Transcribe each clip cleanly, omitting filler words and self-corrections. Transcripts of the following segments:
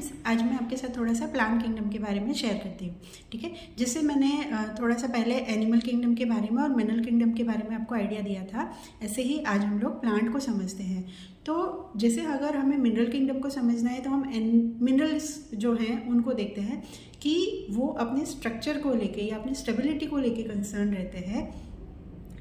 Friends, आज मैं आपके साथ थोड़ा सा प्लांट किंगडम के बारे में शेयर करती हूँ। ठीक है, जैसे मैंने थोड़ा सा पहले एनिमल किंगडम के बारे में और मिनरल किंगडम के बारे में आपको आइडिया दिया था, ऐसे ही आज हम लोग प्लांट को समझते हैं। तो जैसे अगर हमें मिनरल किंगडम को समझना है तो हम मिनरल्स जो हैं उनको देखते हैं कि वो अपने स्ट्रक्चर को लेके या अपनी स्टेबिलिटी को लेके कंसर्न रहते हैं।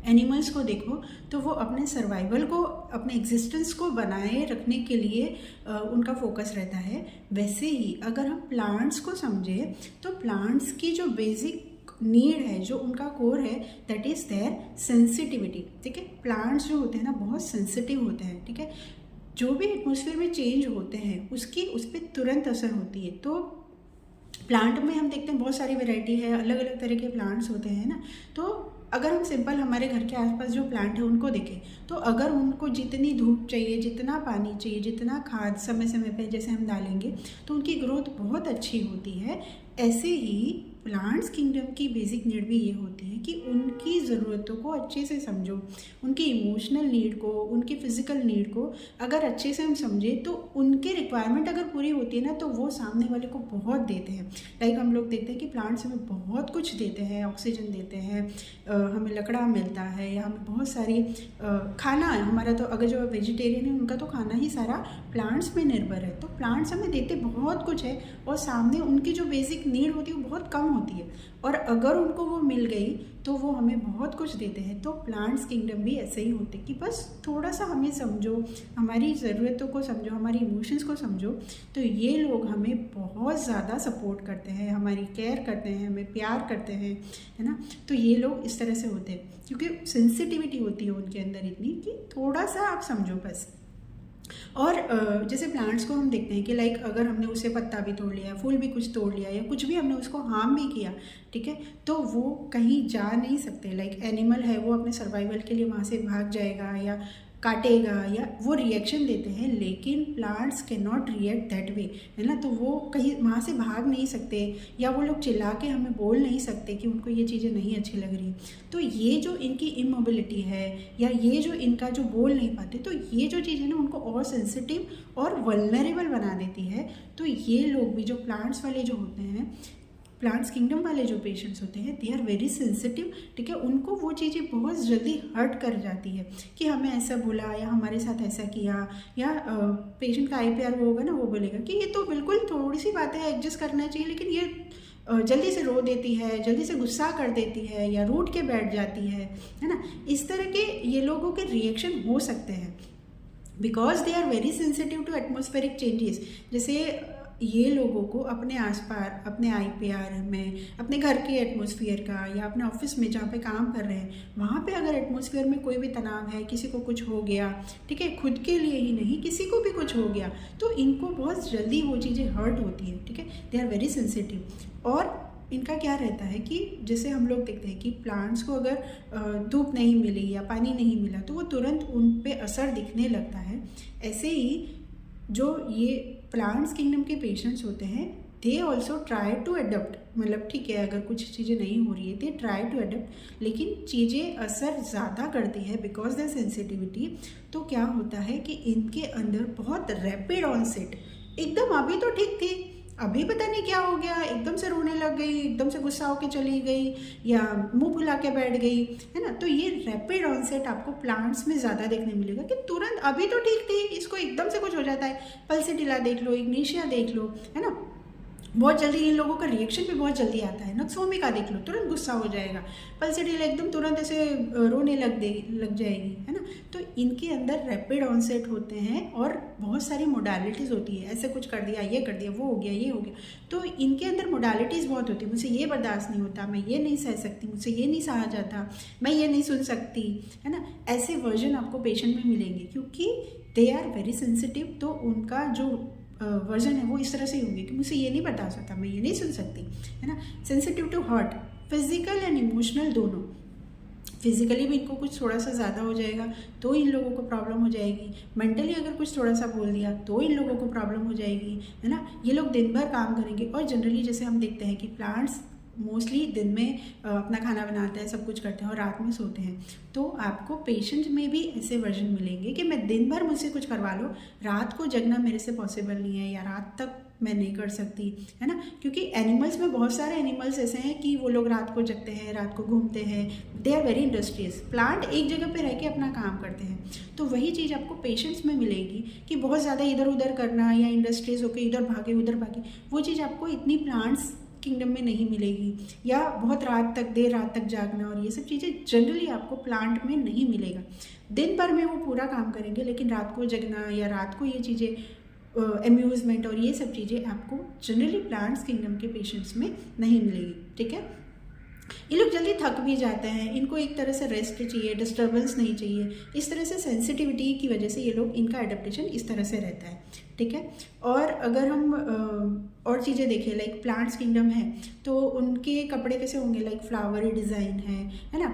एनिमल्स को देखो तो वो अपने सर्वाइवल को, अपने एग्जिस्टेंस को बनाए रखने के लिए उनका फोकस रहता है। वैसे ही अगर हम प्लांट्स को समझें तो प्लांट्स की जो बेसिक नीड है, जो उनका कोर है, दैट इज़ देयर सेंसिटिविटी। ठीक है, प्लांट्स जो होते हैं ना बहुत सेंसिटिव होते हैं। ठीक है, जो भी एटमॉस्फेयर में चेंज होते हैं उसकी उस पर तुरंत असर होती है। तो प्लांट में हम देखते हैं बहुत सारी वैरायटी है, अलग अलग तरह के प्लांट्स होते हैं ना। तो अगर हम सिंपल हमारे घर के आसपास जो प्लांट है उनको देखें तो अगर उनको जितनी धूप चाहिए, जितना पानी चाहिए, जितना खाद समय समय पे जैसे हम डालेंगे तो उनकी ग्रोथ बहुत अच्छी होती है। ऐसे ही प्लांट्स किंगडम की बेसिक नीड भी ये होती है कि उनकी ज़रूरतों को अच्छे से समझो, उनकी इमोशनल नीड को, उनकी फिज़िकल नीड को अगर अच्छे से हम समझें तो उनके रिक्वायरमेंट अगर पूरी होती है ना तो वो सामने वाले को बहुत देते हैं। लाइक हम लोग देखते हैं कि प्लांट्स हमें बहुत कुछ देते हैं, ऑक्सीजन देते हैं, हमें लकड़ा मिलता है, या हमें बहुत सारी खाना हमारा, तो अगर जो वेजिटेरियन है उनका तो खाना ही सारा प्लांट्स में निर्भर है। तो प्लांट्स हमें देते बहुत कुछ है और सामने उनकी जो बेसिक नीड होती है वो बहुत कम होती है, और अगर उनको वो मिल गई तो वो हमें बहुत कुछ देते हैं। तो प्लांट्स किंगडम भी ऐसे ही होते कि बस थोड़ा सा हमें समझो, हमारी ज़रूरतों को समझो, हमारी इमोशंस को समझो, तो ये लोग हमें बहुत ज़्यादा सपोर्ट करते हैं, हमारी केयर करते हैं, हमें प्यार करते हैं, है ना। तो ये लोग इस तरह से होते हैं क्योंकि सेंसिटिविटी होती है उनके अंदर इतनी कि थोड़ा सा आप समझो बस। और जैसे प्लांट्स को हम देखते हैं कि लाइक अगर हमने उसे पत्ता भी तोड़ लिया, फूल भी कुछ तोड़ लिया, या कुछ भी हमने उसको हार्म भी किया, ठीक है, तो वो कहीं जा नहीं सकते। लाइक एनिमल है वो अपने सर्वाइवल के लिए वहाँ से भाग जाएगा या काटेगा या वो रिएक्शन देते हैं, लेकिन plants can not react that way, है ना। तो वो कहीं वहाँ से भाग नहीं सकते, या वो लोग चिल्ला के हमें बोल नहीं सकते कि उनको ये चीज़ें नहीं अच्छी लग रही। तो ये जो इनकी इमोबिलिटी है, या ये जो इनका जो बोल नहीं पाते, तो ये जो चीज़ है ना उनको और सेंसिटिव और वल्नरेबल बना देती है। तो ये लोग भी, जो प्लांट्स वाले जो होते हैं, प्लांट्स किंगडम वाले जो पेशेंट्स होते हैं, दे आर वेरी सेंसिटिव। ठीक है, उनको वो चीज़ें बहुत जल्दी हर्ट कर जाती है कि हमें ऐसा बोला या हमारे साथ ऐसा किया, या पेशेंट का IPR वो होगा ना, वो बोलेगा कि ये तो बिल्कुल थोड़ी सी बातें एडजस्ट करना चाहिए, लेकिन ये जल्दी से रो देती है, जल्दी से गुस्सा कर देती है, या रूठ के बैठ जाती है ना। इस तरह के ये लोगों के रिएक्शन हो सकते हैं because they are very sensitive to atmospheric changes. जैसे ये लोगों को अपने आसपास, अपने IPR में, अपने घर के एटमॉस्फेयर का, या अपने ऑफिस में जहाँ पे काम कर रहे हैं वहाँ पे अगर एटमॉस्फेयर में कोई भी तनाव है, किसी को कुछ हो गया, ठीक है, खुद के लिए ही नहीं किसी को भी कुछ हो गया, तो इनको बहुत जल्दी वो चीज़ें हर्ट होती है। ठीक है, दे आर वेरी सेंसिटिव। और इनका क्या रहता है कि जैसे हम लोग देखते हैं कि प्लांट्स को अगर धूप नहीं मिली या पानी नहीं मिला तो वो तुरंत उन पे असर दिखने लगता है। ऐसे ही जो ये प्लांट्स किंगडम के पेशेंट्स होते हैं, they also try to adapt. मतलब ठीक है, अगर कुछ चीज़ें नहीं हो रही है दे ट्राई टू अडप्ट, लेकिन चीज़ें असर ज़्यादा करती है बिकॉज द सेंसिटिविटी। तो क्या होता है कि इनके अंदर बहुत रैपिड ऑनसेट, एकदम अभी तो ठीक थी, अभी पता नहीं क्या हो गया, एकदम से रोने लग गई, एकदम से गुस्सा होके चली गई, या मुंह फुला के बैठ गई, है ना। तो ये रैपिड ऑनसेट आपको प्लांट्स में ज़्यादा देखने मिलेगा कि तुरंत अभी तो ठीक थी, इसको एकदम से कुछ हो जाता है। पल्सिटिला देख लो, इग्नेशिया देख लो, है ना, बहुत जल्दी इन लोगों का रिएक्शन भी बहुत जल्दी आता है। नक्सोमिका देख लो, तुरंत गुस्सा हो जाएगा। पल्सिटिला एकदम तुरंत ऐसे रोने लग जाएगी, है ना। तो इनके अंदर रैपिड ऑनसेट होते हैं और बहुत सारी मोडालिटीज़ होती है, ऐसे कुछ कर दिया, ये कर दिया, वो हो गया, ये हो गया। तो इनके अंदर मोडालिटीज़ बहुत होती है। मुझसे ये बर्दाश्त नहीं होता, मैं ये नहीं सह सकती, मुझसे ये नहीं सहा जाता, मैं ये नहीं सुन सकती, है ना। ऐसे वर्जन आपको पेशेंट में मिलेंगे क्योंकि दे आर वेरी सेंसिटिव। तो उनका जो वर्जन है वो इस तरह से होंगे कि मुझसे ये नहीं बर्दाश्त होता, मैं ये नहीं सुन सकती, है ना। Sensitive to hurt, physical and emotional दोनों। फिजिकली भी इनको कुछ थोड़ा सा ज़्यादा हो जाएगा तो इन लोगों को प्रॉब्लम हो जाएगी, मेंटली अगर कुछ थोड़ा सा बोल दिया तो इन लोगों को प्रॉब्लम हो जाएगी, है ना। ये लोग दिन भर काम करेंगे, और जनरली जैसे हम देखते हैं कि प्लांट्स मोस्टली दिन में अपना खाना बनाते हैं, सब कुछ करते हैं, और रात में सोते हैं। तो आपको पेशेंट में भी ऐसे वर्जन मिलेंगे कि मैं दिन भर मुझसे कुछ करवा लो, रात को जगना मेरे से पॉसिबल नहीं है, या रात तक मैं नहीं कर सकती, है ना। क्योंकि एनिमल्स में बहुत सारे एनिमल्स ऐसे हैं कि वो लोग रात को जगते हैं, रात को घूमते हैं, they are very industrious. Plant एक जगह पे रह के अपना काम करते हैं। तो वही चीज़ आपको पेशेंट्स में मिलेगी कि बहुत ज़्यादा इधर उधर करना या इंडस्ट्रीज होकर इधर भागे उधर भागे, वो चीज़ आपको इतनी प्लांट्स किंगडम में नहीं मिलेगी। या बहुत रात तक, देर रात तक जागना और ये सब चीज़ें जनरली आपको प्लांट में नहीं मिलेगा। दिन भर में वो पूरा काम करेंगे, लेकिन रात को जगना या रात को ये चीज़ें अम्यूज़मेंट और ये सब चीज़ें आपको जनरली प्लांट्स किंगडम के पेशेंट्स में नहीं मिलेगी, ठीक है। ये लोग जल्दी थक भी जाते हैं, इनको एक तरह से रेस्ट चाहिए, डिस्टर्बेंस नहीं चाहिए। इस तरह से सेंसिटिविटी की वजह से ये लोग, इनका एडेप्टेशन इस तरह से रहता है, ठीक है। और अगर हम और चीज़ें देखें, लाइक प्लांट्स किंगडम है तो उनके कपड़े कैसे होंगे, लाइक फ्लावरी डिज़ाइन है ना,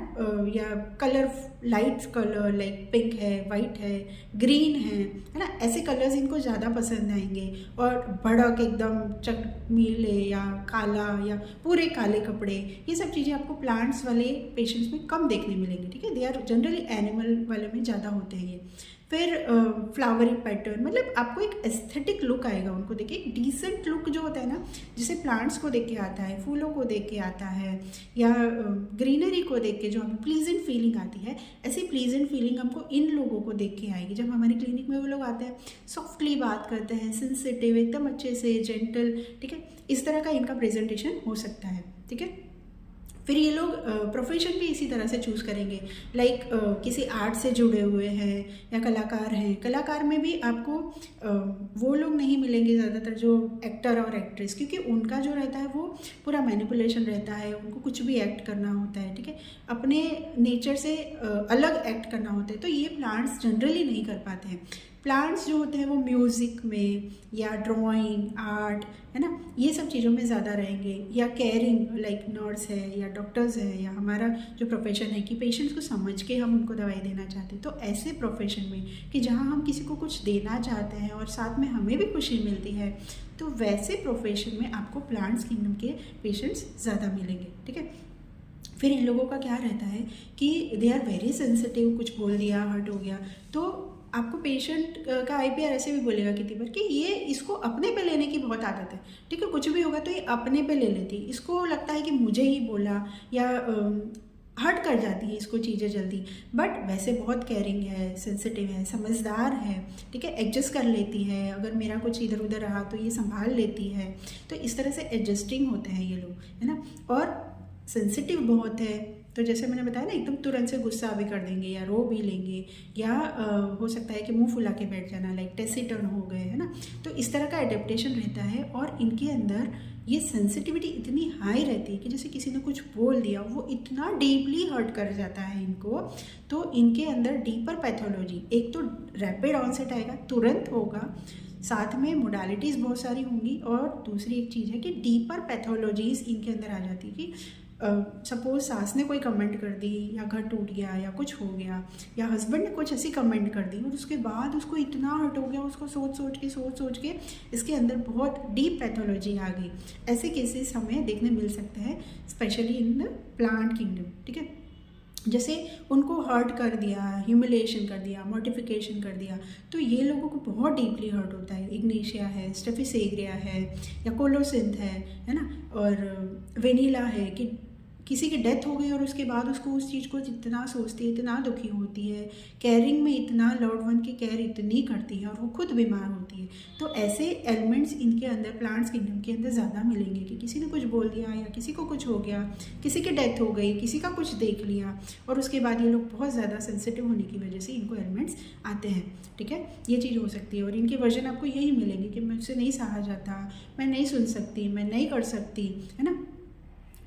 या colour, light colour like pink है, वाइट है, ग्रीन है ना, ऐसे कलर्स इनको ज़्यादा पसंद आएंगे। और भड़क एकदम चकमीले या काला या पूरे काले कपड़े, ये सब चीज़ें आपको प्लांट्स वाले पेशेंट्स में कम देखने मिलेंगी, ठीक है। दे आर जनरली एनिमल वाले में ज़्यादा होते हैं ये। फिर फ्लावरी पैटर्न, मतलब आपको एक एस्थेटिक लुक आएगा उनको देख के, एक डिसेंट लुक जो होता है ना, जिसे प्लांट्स को देख के आता है, फूलों को देख के आता है, या ग्रीनरी को देख के जो हमें प्लीजेंट फीलिंग आती है, ऐसी प्लीजेंट फीलिंग हमको इन लोगों को देख के आएगी। जब हमारे क्लिनिक में वो लोग आते हैं, सॉफ्टली बात करते हैं, सेंसिटिव, एकदम अच्छे से जेंटल, ठीक है, इस तरह का इनका प्रेजेंटेशन हो सकता है, ठीक है। फिर ये लोग प्रोफेशन भी इसी तरह से चूज़ करेंगे, लाइक किसी आर्ट से जुड़े हुए हैं या कलाकार हैं। कलाकार में भी आपको वो लोग नहीं मिलेंगे ज़्यादातर जो एक्टर और एक्ट्रेस, क्योंकि उनका जो रहता है वो पूरा मैनिपुलेशन रहता है, उनको कुछ भी एक्ट करना होता है, ठीक है, अपने नेचर से अलग एक्ट करना होता है। तो ये प्लांट्स जनरली नहीं कर पाते हैं। प्लांट्स जो होते हैं वो म्यूज़िक में या ड्राइंग, आर्ट, है ना, ये सब चीज़ों में ज़्यादा रहेंगे, या केयरिंग, लाइक नर्स है या डॉक्टर्स है, या हमारा जो प्रोफेशन है कि पेशेंट्स को समझ के हम उनको दवाई देना चाहते हैं। तो ऐसे प्रोफेशन में कि जहाँ हम किसी को कुछ देना चाहते हैं और साथ में हमें भी खुशी मिलती है, तो वैसे प्रोफेशन में आपको प्लांट्स किंगडम के पेशेंट्स ज़्यादा मिलेंगे, ठीक है। फिर इन लोगों का क्या रहता है कि दे आर वेरी सेंसिटिव, कुछ बोल दिया, हर्ट हो गया, तो आपको पेशेंट का आईपीआर ऐसे भी बोलेगा कितनी बार कि ये, इसको अपने पे लेने की बहुत आदत है, ठीक है, कुछ भी होगा तो ये अपने पे ले लेती, इसको लगता है कि मुझे ही बोला, या हर्ट कर जाती है इसको चीज़ें जल्दी। बट वैसे बहुत केयरिंग है, सेंसिटिव है, समझदार है, ठीक है, एडजस्ट कर लेती है, अगर मेरा कुछ इधर उधर रहा तो ये संभाल लेती है। तो इस तरह से एडजस्टिंग होते हैं ये लोग, है ना। और सेंसिटिव बहुत है, तो जैसे मैंने बताया ना, एकदम तुरंत से गुस्सा भी कर देंगे या रो भी लेंगे, या हो सकता है कि मुंह फुला के बैठ जाना, लाइक टेसिटर्न हो गए, है ना। तो इस तरह का एडेप्टेशन रहता है। और इनके अंदर ये सेंसिटिविटी इतनी हाई रहती है कि जैसे किसी ने कुछ बोल दिया, वो इतना डीपली हर्ट कर जाता है इनको। तो इनके अंदर डीपर पैथोलॉजी, एक तो रैपिड ऑनसेट आएगा, तुरंत होगा, साथ में मोडालिटीज़ बहुत सारी होंगी, और दूसरी एक चीज़ है कि डीपर पैथोलॉजीज़ इनके अंदर आ जाती है कि सपोज सास ने कोई कमेंट कर दी, या घर टूट गया, या कुछ हो गया, या हस्बैंड ने कुछ ऐसी कमेंट कर दी और उसके बाद उसको इतना हर्ट हो गया, उसको सोच के इसके अंदर बहुत डीप पैथोलॉजी आ गई। ऐसे केसेस हमें देखने मिल सकते हैं, specially in the plant kingdom, ठीक है। जैसे उनको हर्ट कर दिया, ह्यूमिलेशन कर दिया, मॉर्टिफिकेशन कर दिया, तो ये लोगों को बहुत डीपली हर्ट होता है। इग्नेशिया है, स्टेफिसेग्रिया है, या कोलोसिंथ है ना, और वेनिला है, कि किसी की डेथ हो गई और उसके बाद उसको उस चीज़ को इतना सोचती है, इतना दुखी होती है, केयरिंग में इतना लव्ड वन की केयर इतनी करती है, और वो खुद बीमार होती है। तो ऐसे एलिमेंट्स इनके अंदर, प्लांट्स किंगडम के अंदर ज़्यादा मिलेंगे कि किसी ने कुछ बोल दिया, या किसी को कुछ हो गया, किसी की डेथ हो गई, किसी का कुछ देख लिया, और उसके बाद ये लोग बहुत ज़्यादा सेंसिटिव होने की वजह से इनको एलिमेंट्स आते हैं, ठीक है। ये चीज़ हो सकती है, और इनके वर्जन आपको यही मिलेंगे कि मुझसे नहीं सहा जाता, मैं नहीं सुन सकती, मैं नहीं कर सकती, है ना।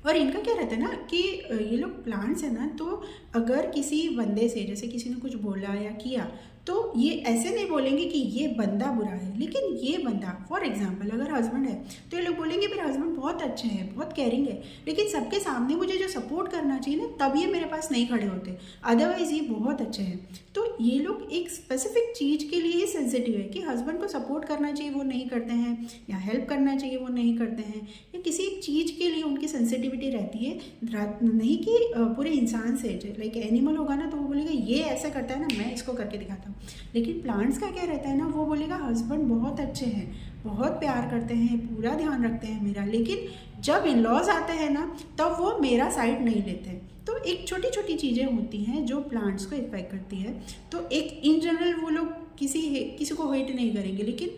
और इनका क्या रहता है ना कि ये लोग प्लांट्स है ना, तो अगर किसी बंदे से, जैसे किसी ने कुछ बोला या किया, तो ये ऐसे नहीं बोलेंगे कि ये बंदा बुरा है, लेकिन ये बंदा, फॉर एग्जांपल अगर हस्बैंड है तो ये लोग बोलेंगे मेरा हस्बैंड बहुत अच्छे हैं, बहुत केयरिंग है, लेकिन सबके सामने मुझे जो सपोर्ट करना चाहिए ना, तब ये मेरे पास नहीं खड़े होते, अदरवाइज ये बहुत अच्छे हैं। तो ये लोग एक स्पेसिफिक चीज़ के लिए ही सेंसिटिव है कि हस्बैंड को सपोर्ट करना चाहिए, वो नहीं करते हैं, या हेल्प करना चाहिए, वो नहीं करते हैं, या किसी एक चीज़ के लिए उनकी सेंसिटिविटी रहती है, नहीं कि पूरे इंसान से। लाइक एनिमल होगा ना, तो वो बोलेगा ये ऐसा करता है ना, मैं इसको करके दिखाता हूँ। लेकिन प्लांट्स का क्या रहता है ना, वो बोलेगा हस्बैंड बहुत अच्छे हैं, बहुत प्यार करते हैं, पूरा ध्यान रखते हैं मेरा, लेकिन जब इन लॉज आते हैं ना तब वो मेरा साइड नहीं लेते। तो एक छोटी छोटी चीज़ें होती हैं जो प्लांट्स को इफेक्ट करती है। तो एक इन जनरल वो लोग किसी को हेट नहीं करेंगे, लेकिन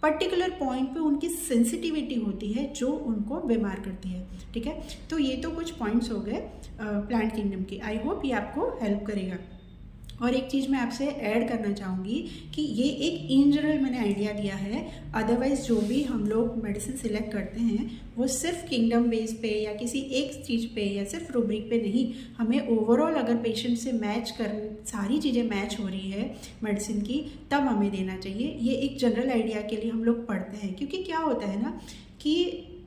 पर्टिकुलर पॉइंट पे उनकी सेंसिटिविटी होती है जो उनको बीमार करती है। ठीक है, तो ये तो कुछ पॉइंट्स हो गए प्लांट किंगडम के। आई होप ये आपको हेल्प करेगा। और एक चीज़ मैं आपसे ऐड करना चाहूँगी कि ये एक इन जनरल मैंने आइडिया दिया है, अदरवाइज़ जो भी हम लोग मेडिसिन सिलेक्ट करते हैं वो सिर्फ किंगडम बेस पे या किसी एक चीज़ पे या सिर्फ रूब्रिक पे नहीं, हमें ओवरऑल अगर पेशेंट से मैच कर सारी चीज़ें मैच हो रही है मेडिसिन की, तब हमें देना चाहिए। ये एक जनरल आइडिया के लिए हम लोग पढ़ते हैं, क्योंकि क्या होता है ना कि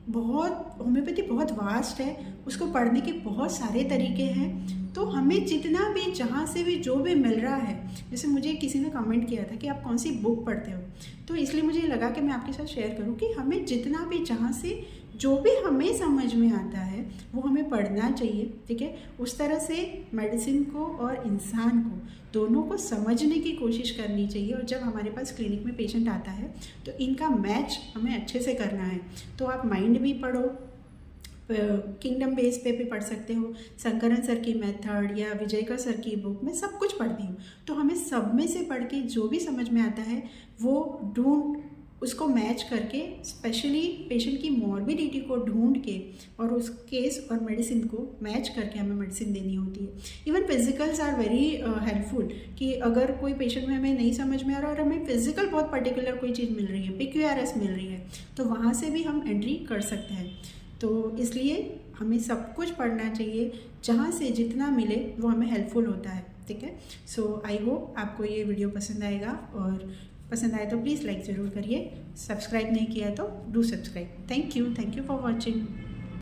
होम्योपैथी बहुत वास्ट है, उसको पढ़ने के बहुत सारे तरीके हैं। तो हमें जितना भी जहाँ से भी जो भी मिल रहा है, जैसे मुझे किसी ने कमेंट किया था कि आप कौन सी बुक पढ़ते हो, तो इसलिए मुझे लगा कि मैं आपके साथ शेयर करूं कि हमें जितना भी जहाँ से जो भी हमें समझ में आता है वो हमें पढ़ना चाहिए। ठीक है, उस तरह से मेडिसिन को और इंसान को दोनों को समझने की कोशिश करनी चाहिए। और जब हमारे पास क्लिनिक में पेशेंट आता है तो इनका मैच हमें अच्छे से करना है। तो आप माइंड भी पढ़ो, किंगडम बेस पे भी पढ़ सकते हो, शंकरन सर की मेथड या विजयकर सर की बुक में सब कुछ पढ़ती हूँ। तो हमें सब में से पढ़ के जो भी समझ में आता है वो ढूंढ उसको मैच करके, स्पेशली पेशेंट की मॉर्बिडिटी को ढूंढ के और उस केस और मेडिसिन को मैच करके हमें मेडिसिन देनी होती है। Even physicals are very helpful कि अगर कोई पेशेंट में हमें नहीं समझ में आ रहा और हमें फिजिकल बहुत पर्टिकुलर कोई चीज़ मिल रही है, PQRS मिल रही है, तो वहाँ से भी हम एंट्री कर सकते हैं। तो इसलिए हमें सब कुछ पढ़ना चाहिए, जहाँ से जितना मिले वो हमें हेल्पफुल होता है। ठीक है, सो आई होप आपको ये वीडियो पसंद आएगा, और पसंद आए तो प्लीज़ लाइक ज़रूर करिए, सब्सक्राइब नहीं किया तो do subscribe. Thank you for watching.